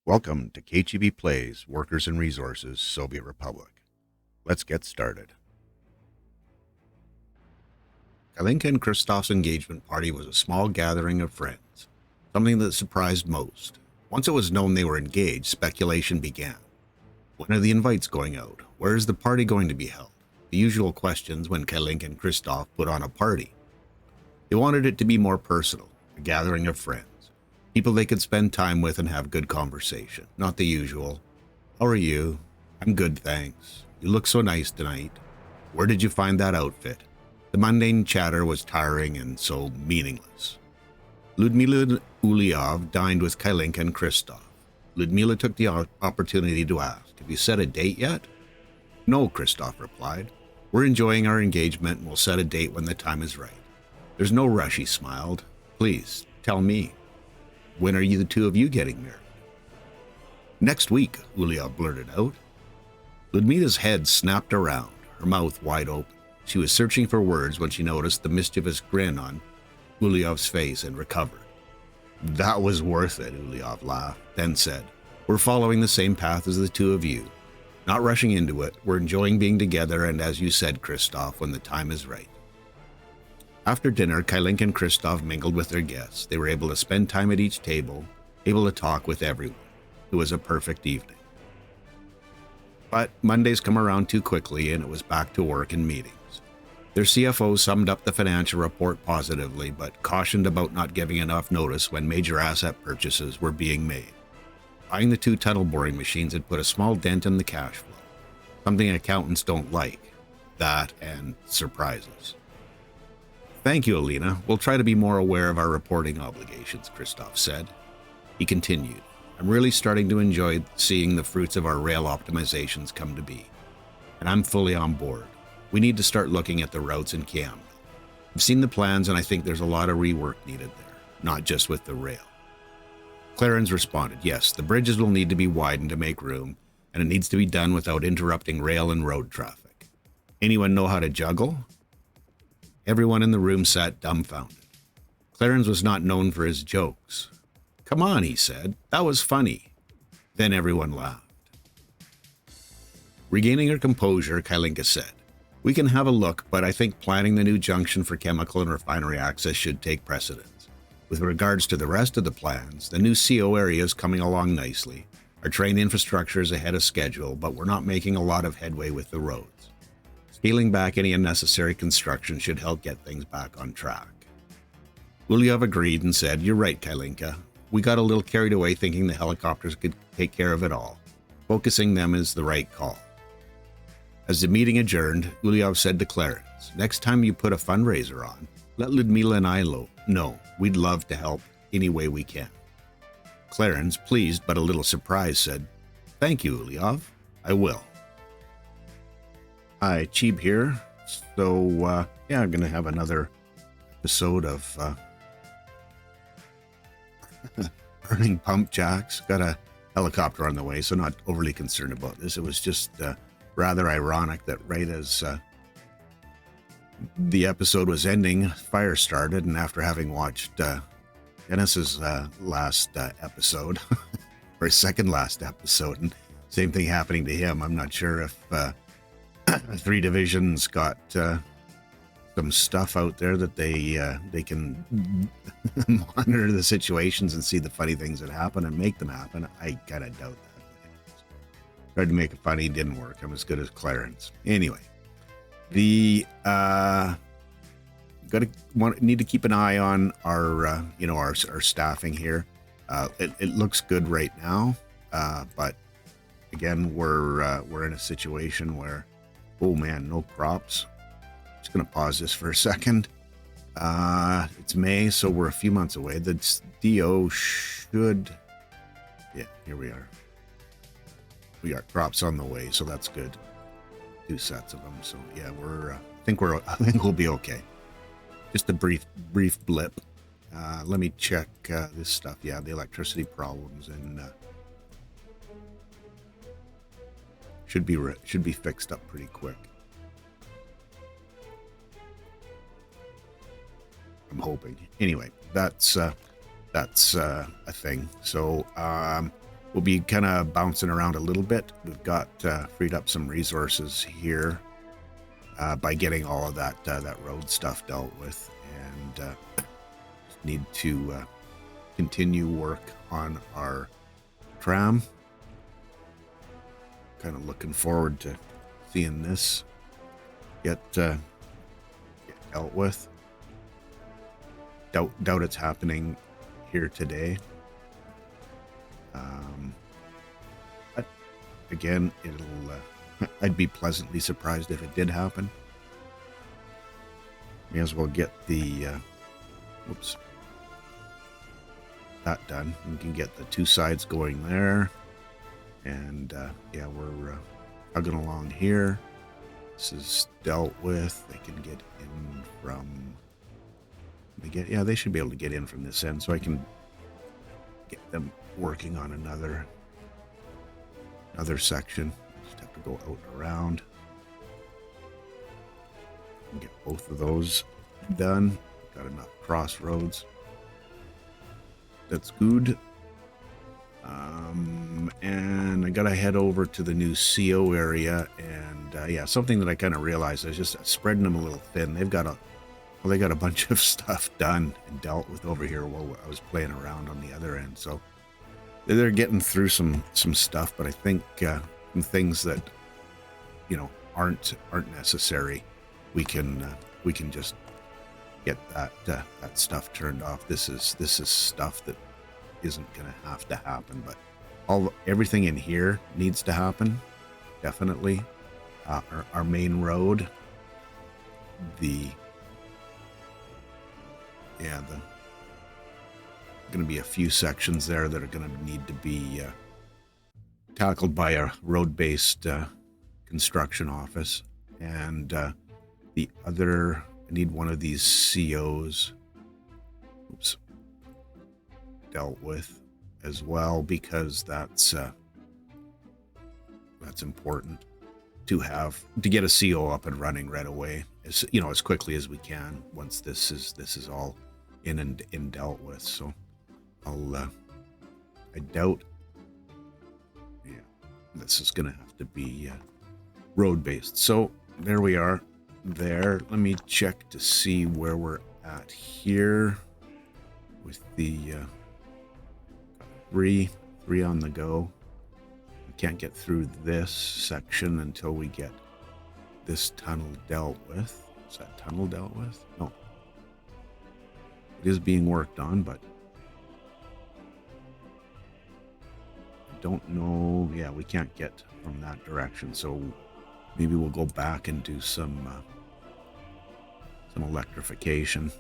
Welcome to kcheebplays, Workers and Resources, Soviet Republic. Let's get started. Kalinka and Christoph's engagement party was a small gathering of friends, something that surprised most. Once it was known they were engaged, speculation began. When are the invites going out? Where is the party going to be held? The usual questions when Kalinka and Christoph put on a party. They wanted it to be more personal, a gathering of friends. People they could spend time with and have good conversation, not the usual, "How are you? I'm good, thanks. You look so nice tonight. Where did you find that outfit?" The mundane chatter was tiring and so meaningless. Ludmila and Uliov dined with Kalinka and Christoph. Ludmila took the opportunity to ask, "Have you set a date yet?" "No," Christoph replied. "We're enjoying our engagement and we'll set a date when the time is right." "There's no rush," he smiled. "Please, tell me. When are you the two of you getting married?" "Next week," Uliov blurted out. Ludmila's head snapped around, her mouth wide open. She was searching for words when she noticed the mischievous grin on Uliov's face and recovered. "That was worth it," Uliov laughed, then said, "We're following the same path as the two of you. Not rushing into it, we're enjoying being together, and as you said, Christoph, when the time is right." After dinner, Kalinka and Christoph mingled with their guests. They were able to spend time at each table, able to talk with everyone. It was a perfect evening. But Mondays come around too quickly, and it was back to work and meetings. Their CFO summed up the financial report positively, but cautioned about not giving enough notice when major asset purchases were being made. Buying the 2 tunnel boring machines had put a small dent in the cash flow, something accountants don't like. That and surprises. "Thank you, Alina. We'll try to be more aware of our reporting obligations," Christoph said. He continued, "I'm really starting to enjoy seeing the fruits of our rail optimizations come to be, and I'm fully on board. We need to start looking at the routes in Kiam. I've seen the plans, and I think there's a lot of rework needed there, not just with the rail." Clarence responded, "Yes, the bridges will need to be widened to make room, and it needs to be done without interrupting rail and road traffic. Anyone know how to juggle?" Everyone in the room sat dumbfounded. Clarence was not known for his jokes. "Come on," he said. "That was funny." Then everyone laughed. Regaining her composure, Kalinka said, "We can have a look, but I think planning the new junction for chemical and refinery access should take precedence. With regards to the rest of the plans, the new CO area is coming along nicely. Our train infrastructure is ahead of schedule, but we're not making a lot of headway with the roads. Scaling back any unnecessary construction should help get things back on track." Uliov agreed and said, "You're right, Kalinka. We got a little carried away thinking the helicopters could take care of it all. Focusing them is the right call." As the meeting adjourned, Uliov said to Clarence, "Next time you put a fundraiser on, let Ludmila and I know. We'd love to help any way we can." Clarence, pleased but a little surprised, said, "Thank you, Uliov. I will." Hi, Cheeb here. So, I'm going to have another episode of burning pump jacks. Got a helicopter on the way, so not overly concerned about this. It was just rather ironic that right as the episode was ending, fire started, and after having watched Dennis's last episode, or his second last episode, and same thing happening to him, I'm not sure if 3 Division's got some stuff out there that they can monitor the situations and see the funny things that happen and make them happen. I kind of doubt that. Tried to make it funny, didn't work. I'm as good as Clarence. Anyway, the need to keep an eye on our our staffing here. It looks good right now, but again, we're in a situation where, oh man, no crops. Just going to pause this for a second. It's May, so we're a few months away. The DO should... Yeah, here we are. We got crops on the way, so that's good. 2 sets of them. So yeah, I think we'll be okay. Just a brief blip. Let me check this stuff. Yeah, the electricity problems and should be fixed up pretty quick. I'm hoping. Anyway, that's a thing. So we'll be kind of bouncing around a little bit. We've got freed up some resources here by getting all of that road stuff dealt with, and just need to continue work on our tram. Kind of looking forward to seeing this get dealt with. Doubt it's happening here today. But again, it'll I'd be pleasantly surprised if it did happen. May as well get the that done. We can get the two sides going there, and yeah, we're hugging along here. This is dealt with. They can get in from they should be able to get in from this end, so I can get them working on another section. Just have to go out around and get both of those done. Got enough crossroads. That's good. And I gotta head over to the new CO area, and yeah, something that I kind of realized is just spreading them a little thin. They got a bunch of stuff done and dealt with over here while I was playing around on the other end. So they're getting through some stuff, but I think some things that aren't necessary, we can just get that stuff turned off. This is stuff that isn't going to have to happen, but everything in here needs to happen, definitely. Our main road, going to be a few sections there that are going to need to be tackled by a road-based construction office, and the other, I need one of these COs dealt with as well, because that's important to get a CO up and running right away, as quickly as we can once this is all in and dealt with. So I doubt this is gonna have to be road based. So there we are there. Let me check to see where we're at here with the three on the go. We can't get through this section until we get this tunnel dealt with. Is that tunnel dealt with? No. It is being worked on, but I don't know. Yeah, we can't get from that direction, so maybe we'll go back and do some electrification.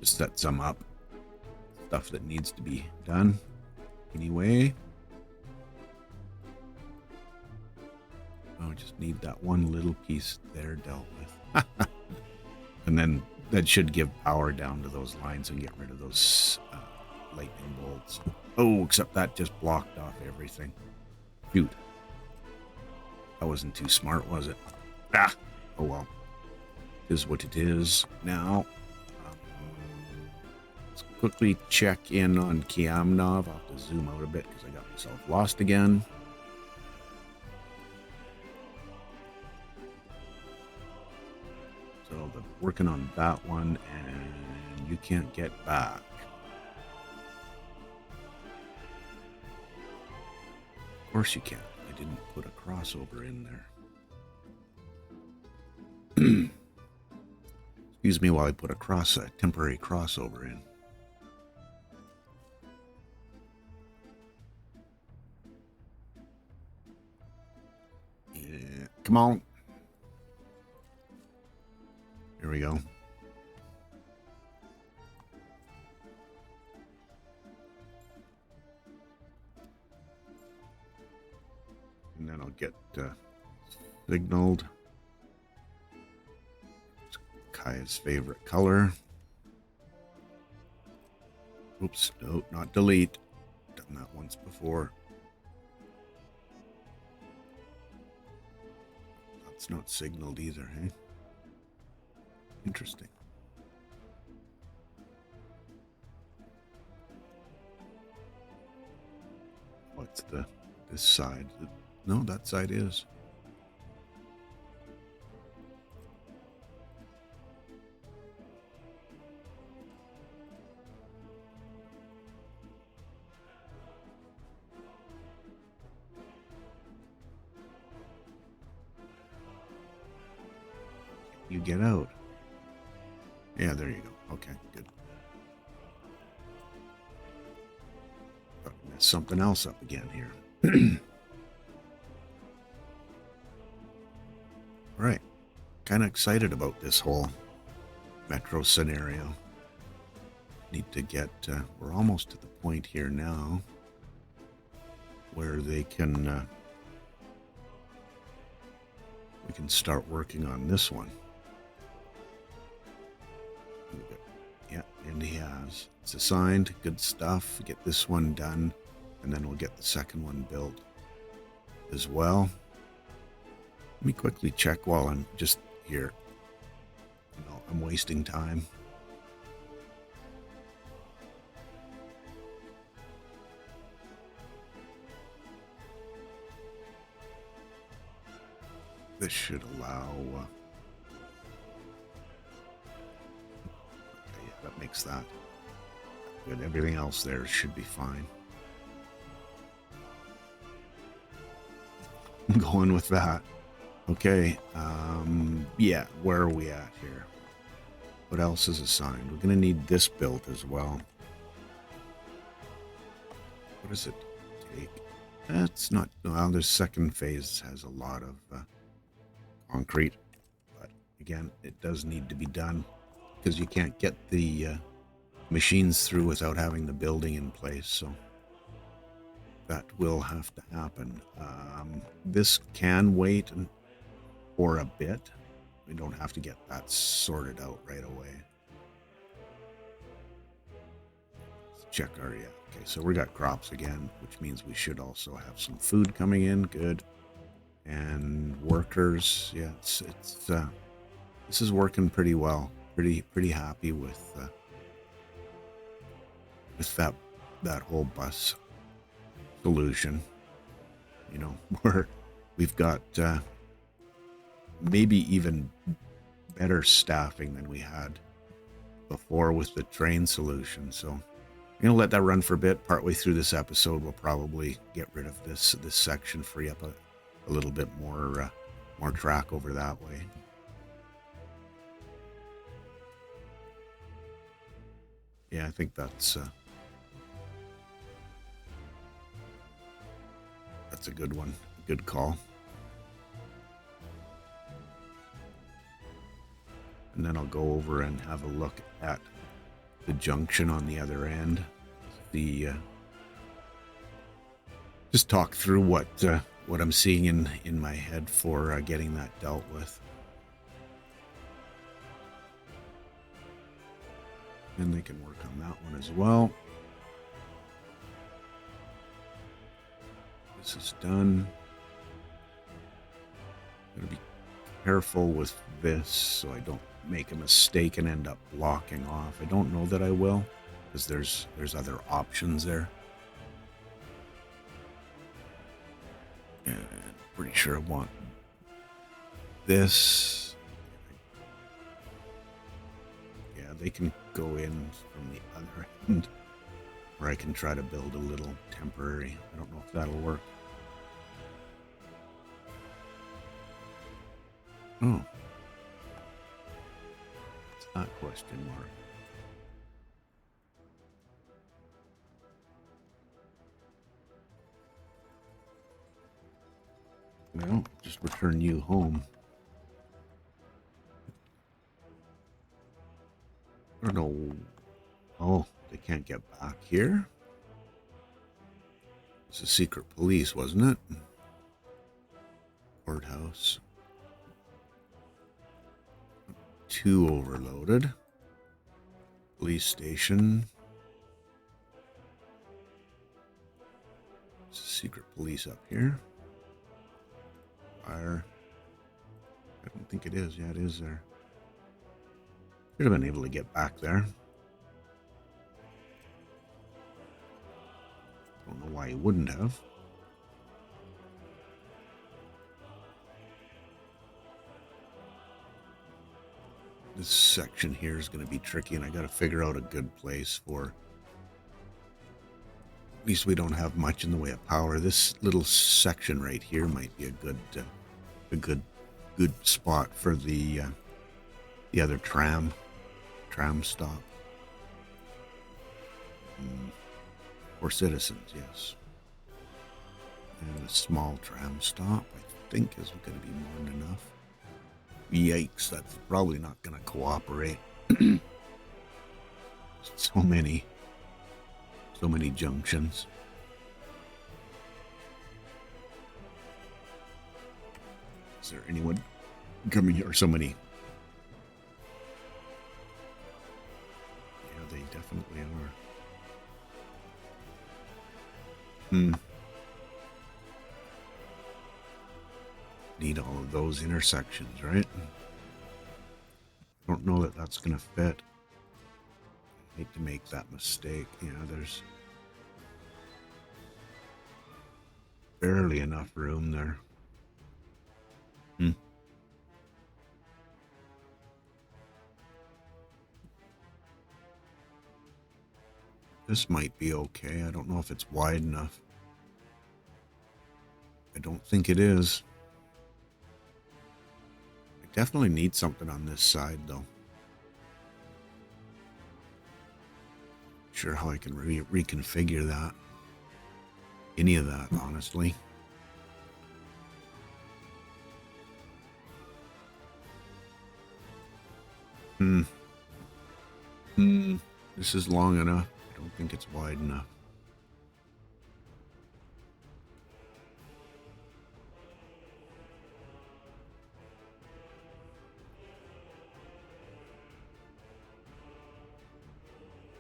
Just set some up. Stuff that needs to be done. Anyway. I just need that one little piece there dealt with. And then that should give power down to those lines and get rid of those lightning bolts. Oh, except that just blocked off everything. Shoot. That wasn't too smart, was it? Ah! Oh well. It is what it is. Now, let's quickly check in on Kiamnov. I'll have to zoom out a bit because I got myself lost again. So they're working on that one, and you can't get back. Of course you can't. I didn't put a crossover in there. Excuse me while I put a temporary crossover in. Yeah, come on. Here we go. And then I'll get signaled. It's Kaya's favorite color. Oops, no, not delete. Done that once before. That's not signaled either, hey? Interesting. What's this side? No, that side is. You get out. Yeah, there you go. Okay, good. Got to mess something else up again here. Right. Kind of excited about this whole metro scenario. Need to get, we're almost at the point here now where they can, we can start working on this one. Yeah, and he has. It's assigned, good stuff. Get this one done, and then we'll get the second one built as well. Let me quickly check while I'm just here. You know, I'm wasting time. This should allow... okay, yeah, that makes that good. Everything else there should be fine. I'm going with that. Okay, yeah, where are we at here? What else is assigned? We're going to need this built as well. What does it take? That's not... well, the second phase has a lot of concrete, but again, it does need to be done because you can't get the machines through without having the building in place, so that will have to happen. This can wait for a bit. We don't have to get that sorted out right away. Let's check our... yeah, okay, so we got crops again, which means we should also have some food coming in. Good. And workers, yeah, it's this is working pretty well. Pretty happy with that whole bus solution. You know, where we've got maybe even better staffing than we had before with the train solution. So I'm gonna let that run for a bit. Partway through this episode, we'll probably get rid of this section, free up a little bit more track over that way. Yeah, I think that's a good one. Good call. And then I'll go over and have a look at the junction on the other end. Just talk through what I'm seeing in my head for getting that dealt with. And they can work on that one as well. This is done. I'm gonna be careful with this so I don't make a mistake and end up blocking off. I don't know that I will, because there's other options there. And pretty sure I want this. Yeah, they can go in from the other end, or I can try to build a little temporary. I don't know if that'll work. Oh. It's not question mark. Well, just return you home. I don't know. Oh, they can't get back here? It's a secret police, wasn't it? Courthouse. 2 overloaded. Police station. It's a secret police up here. Fire. I don't think it is. Yeah, it is there. Should have been able to get back there. Don't know why I wouldn't have. This section here is going to be tricky, and I got to figure out a good place for... At least we don't have much in the way of power. This little section right here might be a good spot for the other tram stop. For citizens, yes. And a small tram stop, I think, is going to be more than enough. Yikes, that's probably not going to cooperate. So many junctions. Is there anyone coming here? Or so many? Yeah, they definitely are. Need all of those intersections, right? I don't know that that's going to fit. I hate to make that mistake. Yeah, there's barely enough room there. This might be okay. I don't know if it's wide enough. I don't think it is. I definitely need something on this side, though. Sure how I can reconfigure that. Any of that, honestly. This is long enough. I don't think it's wide enough.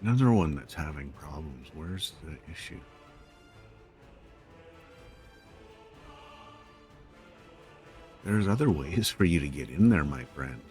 Another one that's having problems. Where's the issue? There's other ways for you to get in there, my friend.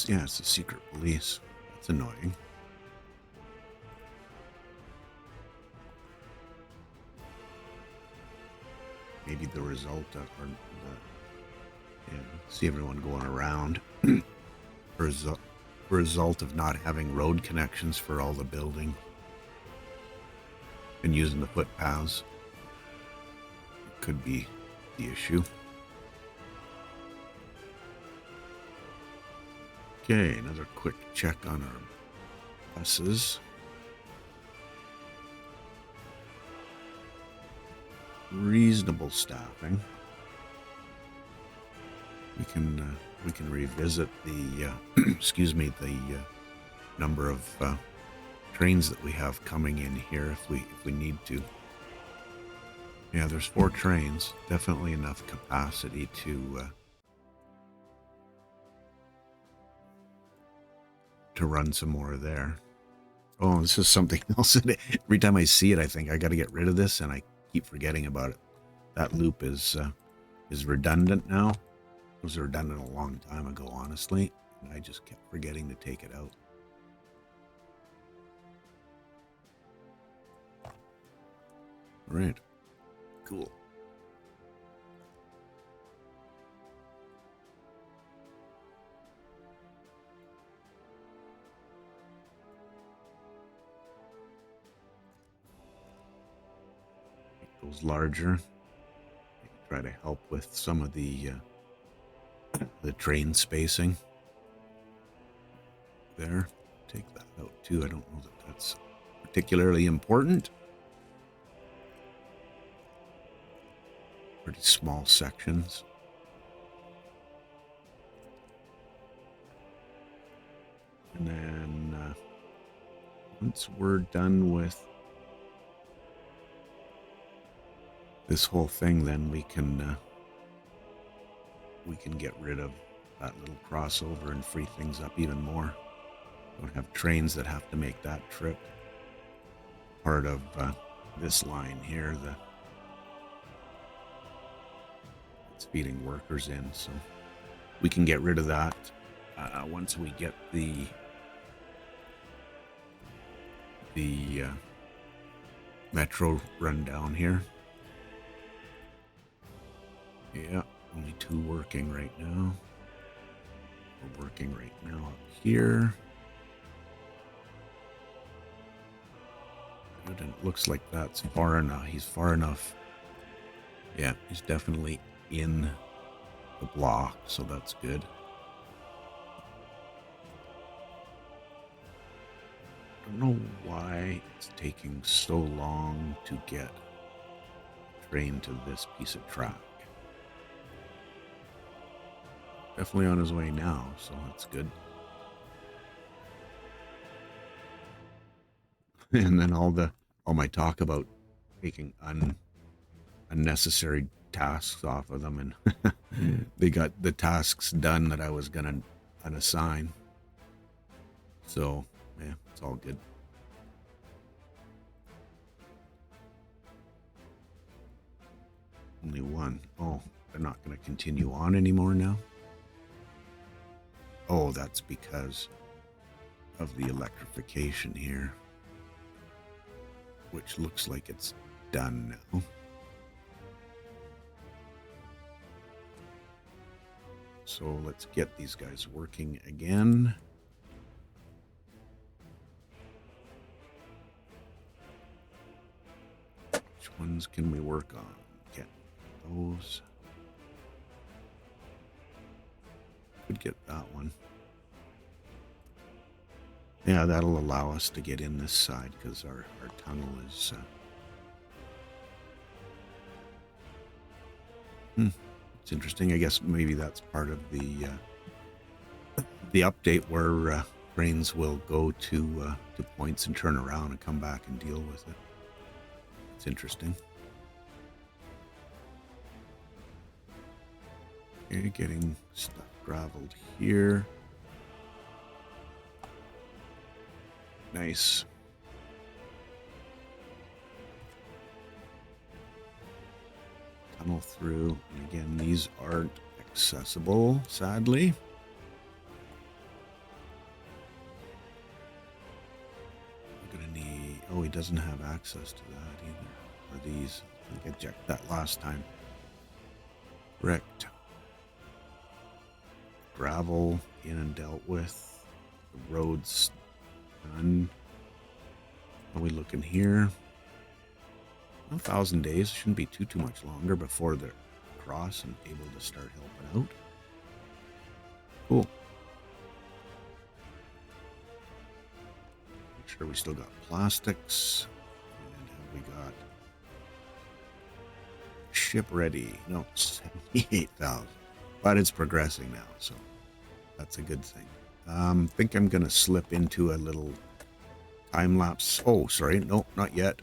Yeah, it's the secret police. That's annoying. Maybe the result of, see everyone going around. result of not having road connections for all the building and using the footpaths. Could be the issue. Okay, another quick check on our buses. Reasonable staffing. We can revisit the excuse me, the number of trains that we have coming in here if we need to. Yeah, there's 4 trains. Definitely enough capacity to run some more there. Oh, this is something else. Every time I see it, I think I got to get rid of this, and I keep forgetting about it. That loop is redundant now. It was redundant a long time ago, honestly, and I just kept forgetting to take it out. All right, cool. Those larger. Try to help with some of the train spacing there. Take that out too. I don't know that that's particularly important. Pretty small sections. And then once we're done with this whole thing, then we can get rid of that little crossover and free things up even more. Don't have trains that have to make that trip. part of this line here. It's feeding workers in, so we can get rid of that once we get the metro run down here. Yeah, only 2 working right now. We're working right now up here. Good, and it looks like that's far enough. He's far enough. Yeah, he's definitely in the block, so that's good. I don't know why it's taking so long to get a train to this piece of track. Definitely on his way now, so that's good. And then all my talk about taking unnecessary tasks off of them, and they got the tasks done that I was gonna unassign. So yeah, it's all good. Only 1. Oh, they're not gonna continue on anymore now. Oh, that's because of the electrification here, which looks like it's done now. So let's get these guys working again. Which ones can we work on? Get those. Could get that one. Yeah, that'll allow us to get in this side because our tunnel is... It's interesting. I guess maybe that's part of the update where trains will go to points and turn around and come back and deal with it. It's interesting. Okay, getting stuff graveled here. Nice. Tunnel through, and again, these aren't accessible, sadly. We're gonna need... Oh, he doesn't have access to that either. Or these. I think I checked that last time. Correct. Gravel in and dealt with. The roads done. Are we looking here? 1,000 days. Shouldn't be too much longer before they're across and able to start helping out. Cool. Make sure we still got plastics. And have we got ship ready? No, 78,000. But it's progressing now, so that's a good thing. I think I'm going to slip into a little time lapse. Oh, sorry. No, not yet.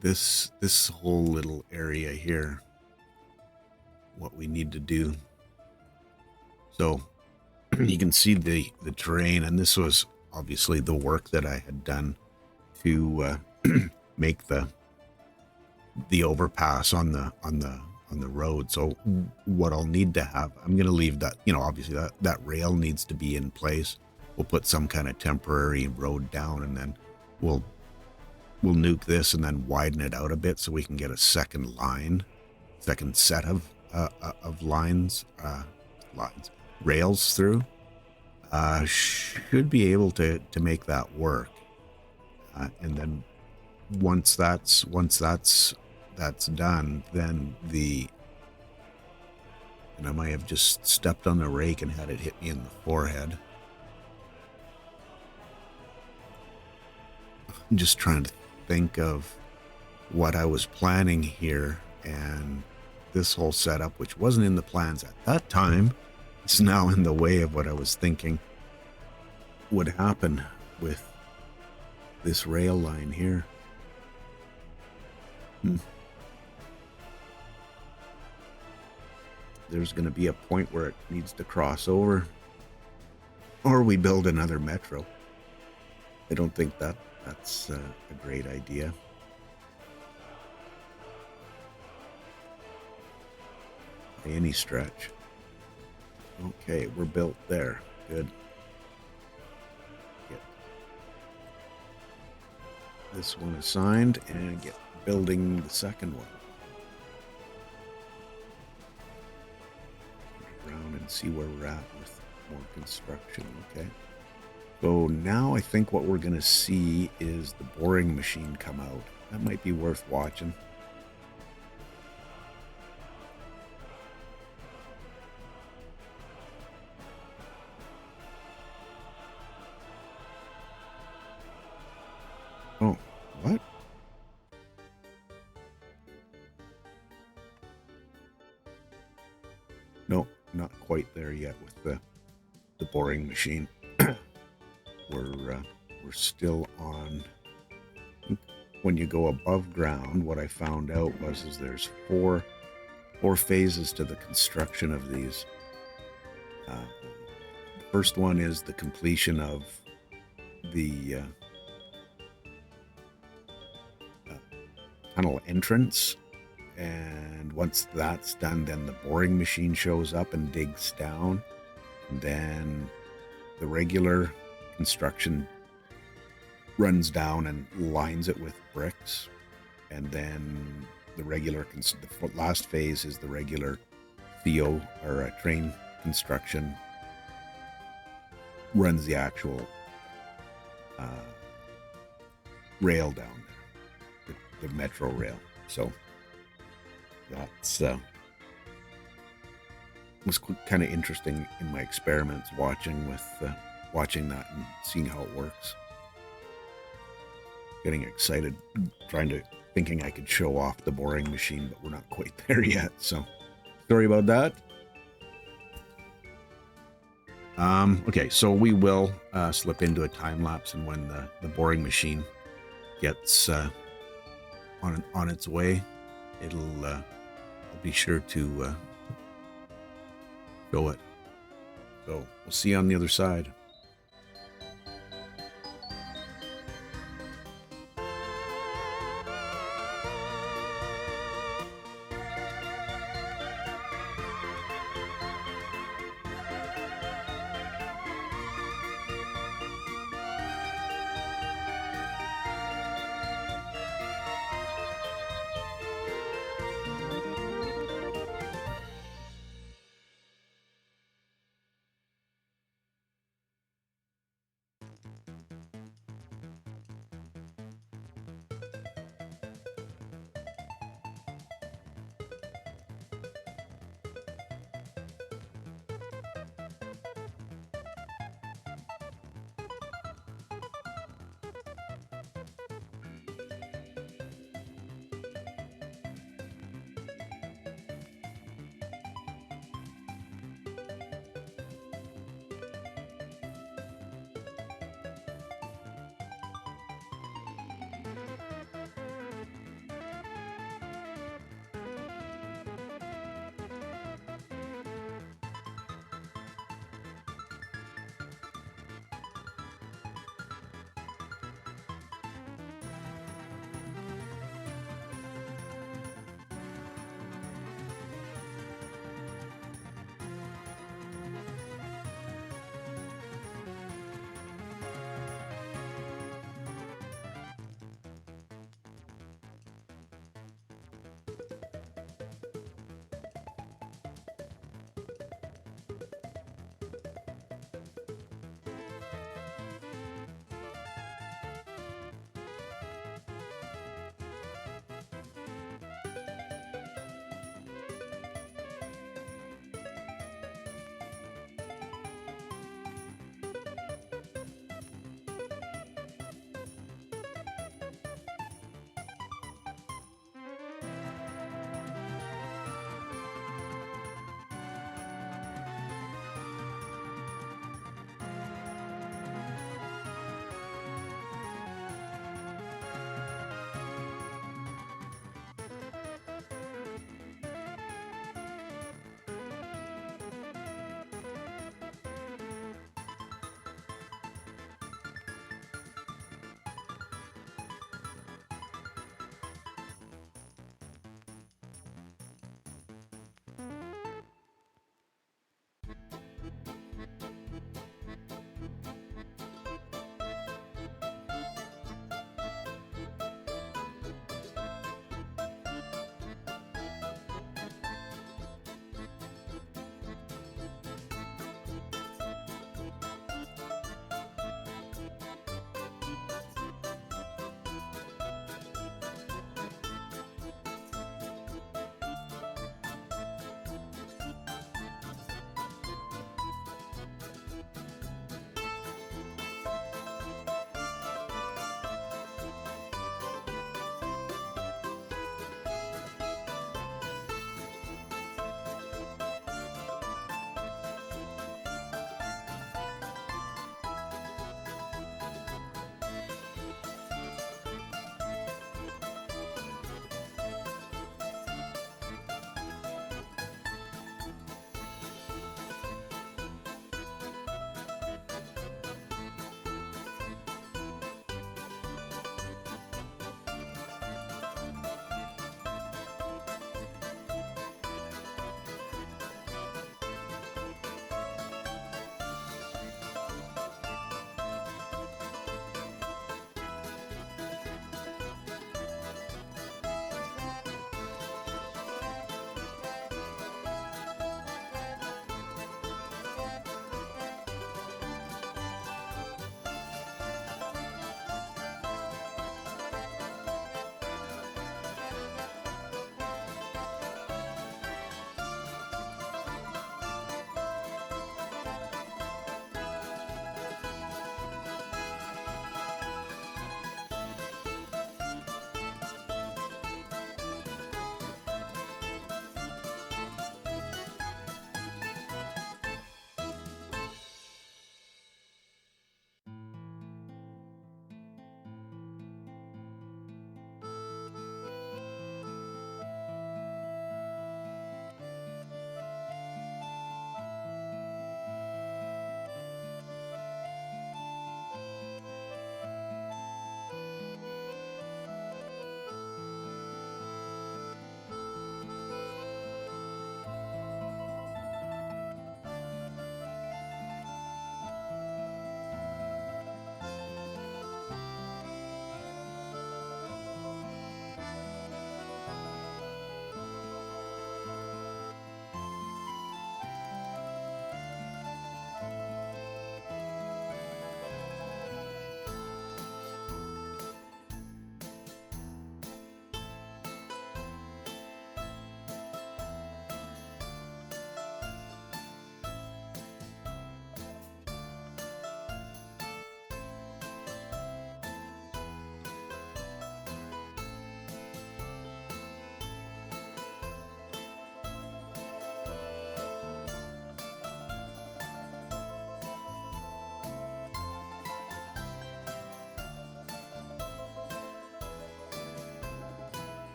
This whole little area here, what we need to do. So you can see the terrain, and this was obviously the work that I had done to make the overpass on the road. So what I'll need to have, I'm going to leave that, obviously that rail needs to be in place. We'll put some kind of temporary road down, and then we'll nuke this and then widen it out a bit so we can get a second set of rails through. Should be able to make that work. And then once that's done, then and I might have just stepped on the rake and had it hit me in the forehead. I'm just trying to think of what I was planning here, and this whole setup, which wasn't in the plans at that time, is now in the way of what I was thinking would happen with this rail line here. There's going to be a point where it needs to cross over. Or we build another metro. I don't think that's a great idea. By any stretch. Okay, we're built there. Good. Get this one assigned and get building the second one. Around and see where we're at with more construction. Okay. So now I think what we're going to see is the boring machine come out. That might be worth watching. Oh, what? No, not quite there yet with the boring machine. We're still on. When you go above ground, what I found out is there's four phases to the construction of these. The first one is the completion of the tunnel entrance, and once that's done, then the boring machine shows up and digs down, and then the regular construction runs down and lines it with bricks, and then the last phase is the regular theo or train construction, runs the actual rail down there, the metro rail. So that's was kind of interesting in my experiments watching that and seeing how it works. Getting excited, thinking I could show off the boring machine, but we're not quite there yet. So sorry about that. Okay, so we will slip into a time lapse, and when the boring machine gets on its way, I'll be sure to show it. So we'll see you on the other side.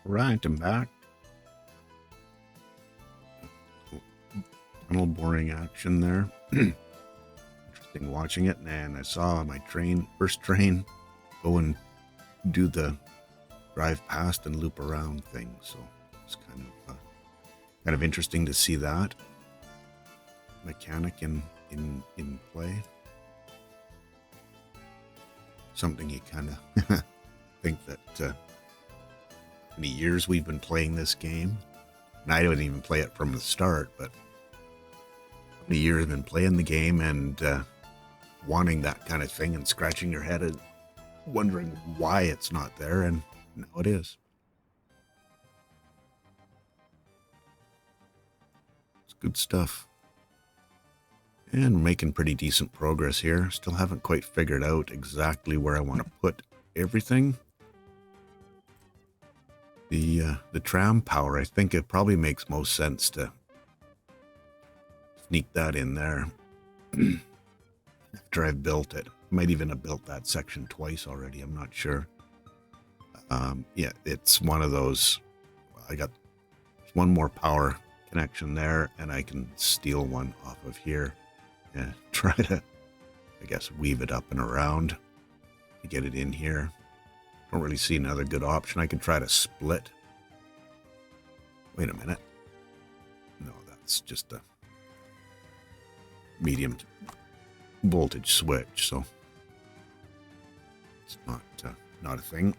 Right, I'm back. Tunnel boring action there. Interesting watching it, and I saw my first train, go and do the drive past and loop around thing. So it's kind of interesting to see that mechanic in play. Something you kind of think that many years we've been playing this game, and I didn't even play it from the start, but many years I've been playing the game and wanting that kind of thing and scratching your head and wondering why it's not there, and now it is. It's good stuff. And we're making pretty decent progress here. Still haven't quite figured out exactly where I want to put everything. The tram power, I think it probably makes most sense to sneak that in there after I've built it. Might even have built that section twice already, I'm not sure. Yeah, it's one of those, I got one more power connection there, and I can steal one off of here and try to, I guess, weave it up and around to get it in here. Don't really see another good option. I could try to split. Wait a minute. No, that's just a medium voltage switch, so it's not a thing.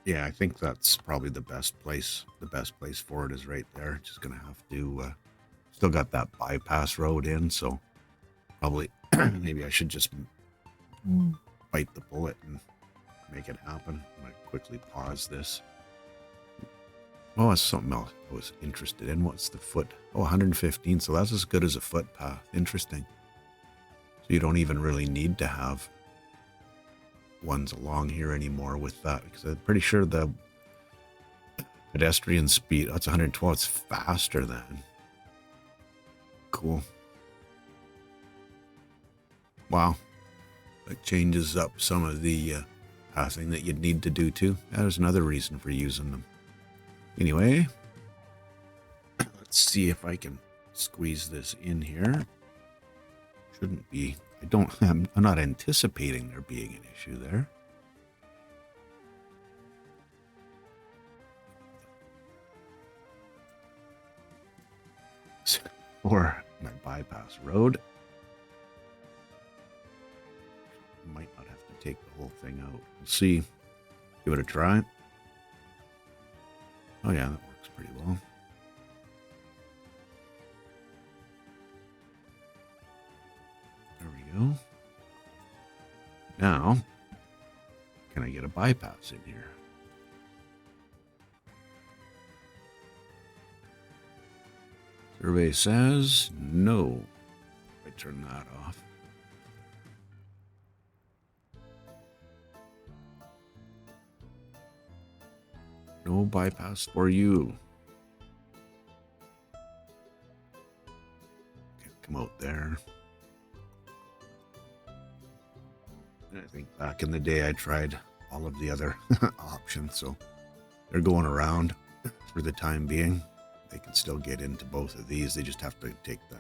Yeah, I think that's probably the best place. The best place for it is right there. Just gonna have to still got that bypass road in, so probably maybe I should just bite the bullet and make it happen. I'm gonna quickly pause this. Oh, that's something else I was interested in. What's the foot? Oh, 115. So that's as good as a footpath. Interesting. So you don't even really need to have ones along here anymore with that, because I'm pretty sure the pedestrian speed, that's 112. It's faster than. Cool. Wow. That changes up some of the passing that you'd need to do too. There's another reason for using them. Anyway, let's see if I can squeeze this in here. Shouldn't be. I'm not anticipating there being an issue there. Or my bypass road. Might not have to take the whole thing out. We'll see. Give it a try. Oh yeah, that works pretty well. There we go. Now, can I get a bypass in here? Survey says no. I turn that off. No bypass for you. Can't come out there. And I think back in the day I tried all of the other options, so they're going around for the time being. They can still get into both of these. They just have to take the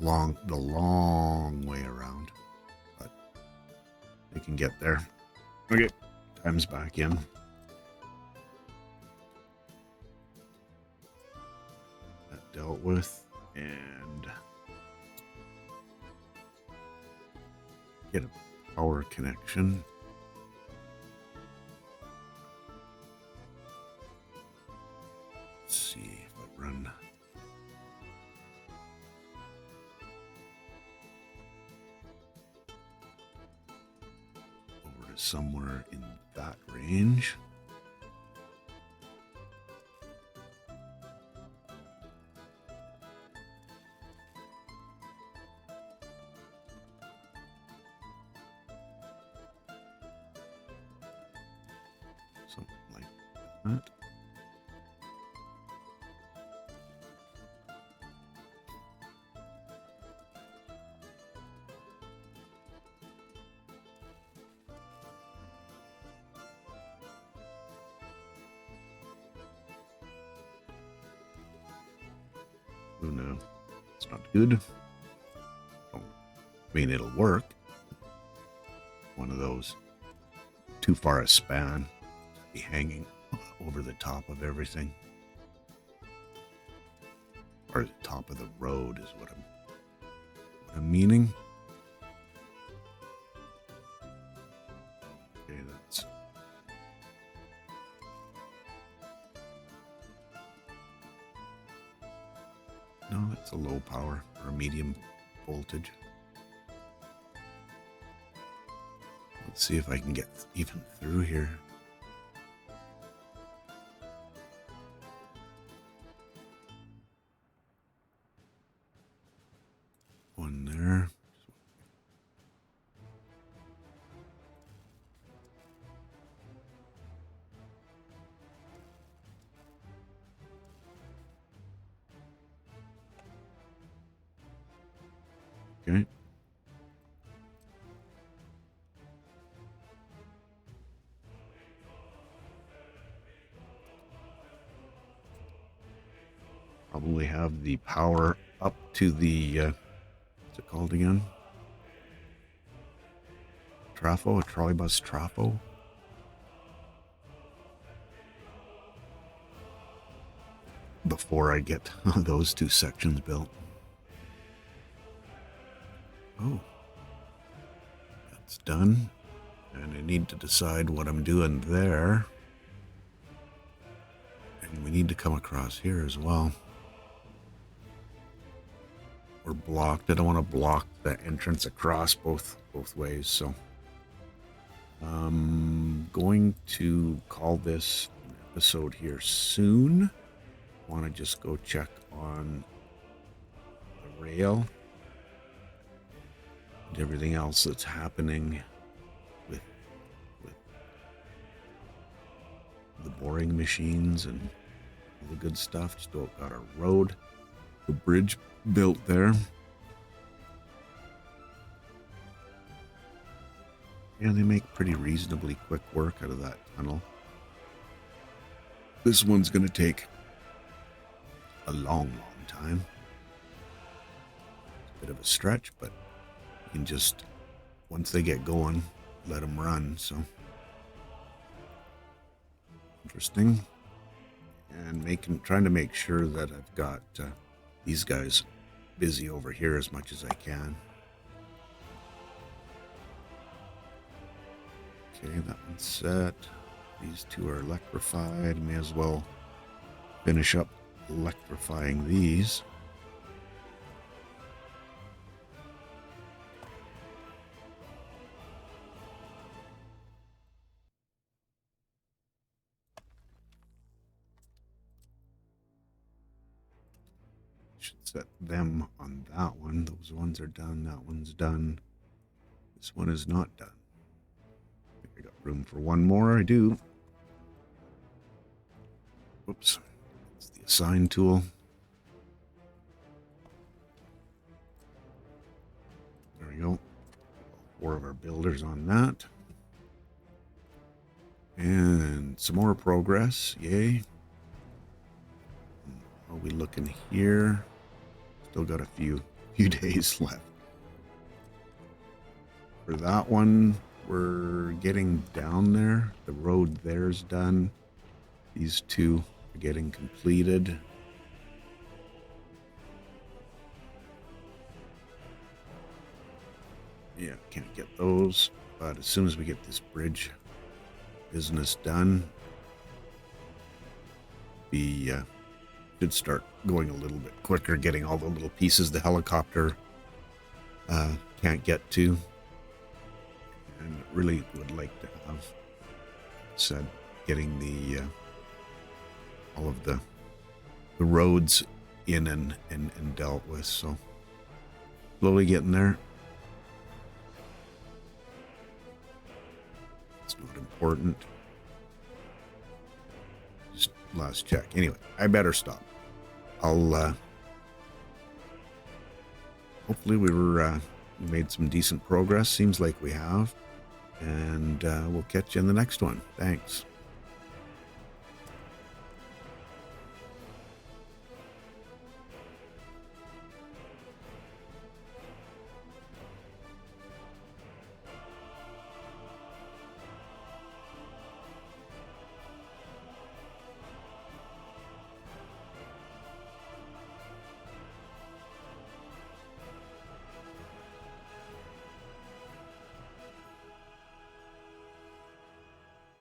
long way around, but they can get there. Okay, time's back in. That dealt with, and get a power connection. Let's see if I run. Over to somewhere in that range. Something like that. Oh no, it's not good. I mean, it'll work. One of those too far a span, be hanging over the top of everything, or the top of the road is what I'm meaning. Okay, that's no, that's a low power or a medium voltage. Let's see if I can get even through here. One there. Okay. Probably have the power up to the, what's it called again? Trafo, a trolleybus trafo. Before I get those two sections built. Oh, that's done. And I need to decide what I'm doing there. And we need to come across here as well. We're blocked. I don't want to block the entrance across both ways, so I'm going to call this an episode here soon. I want to just go check on the rail and everything else that's happening with the boring machines and all the good stuff. Just got a road, a bridge built there. Yeah, they make pretty reasonably quick work out of that tunnel. This one's going to take a long time. It's a bit of a stretch, but you can just, once they get going, let them run. So interesting. And trying to make sure that I've got these guys busy over here as much as I can. Okay, that one's set. These two are electrified. May as well finish up electrifying these. Should set them on that one. Those ones are done. That one's done. This one is not done. I think I got room for one more. I do. Whoops. It's the assign tool. There we go. 4 of our builders on that. And some more progress. Yay. How are we looking here? Still got a few days left. For that one, we're getting down there. The road there's done. These two are getting completed. Yeah, can't get those. But as soon as we get this bridge business done, we should start going a little bit quicker, getting all the little pieces the helicopter can't get to. And really would like to have said getting the all of the roads in and dealt with. So slowly getting there. It's not important. Just last check. Anyway, I better stop. I'll hopefully we made some decent progress. Seems like we have. And we'll catch you in the next one. Thanks.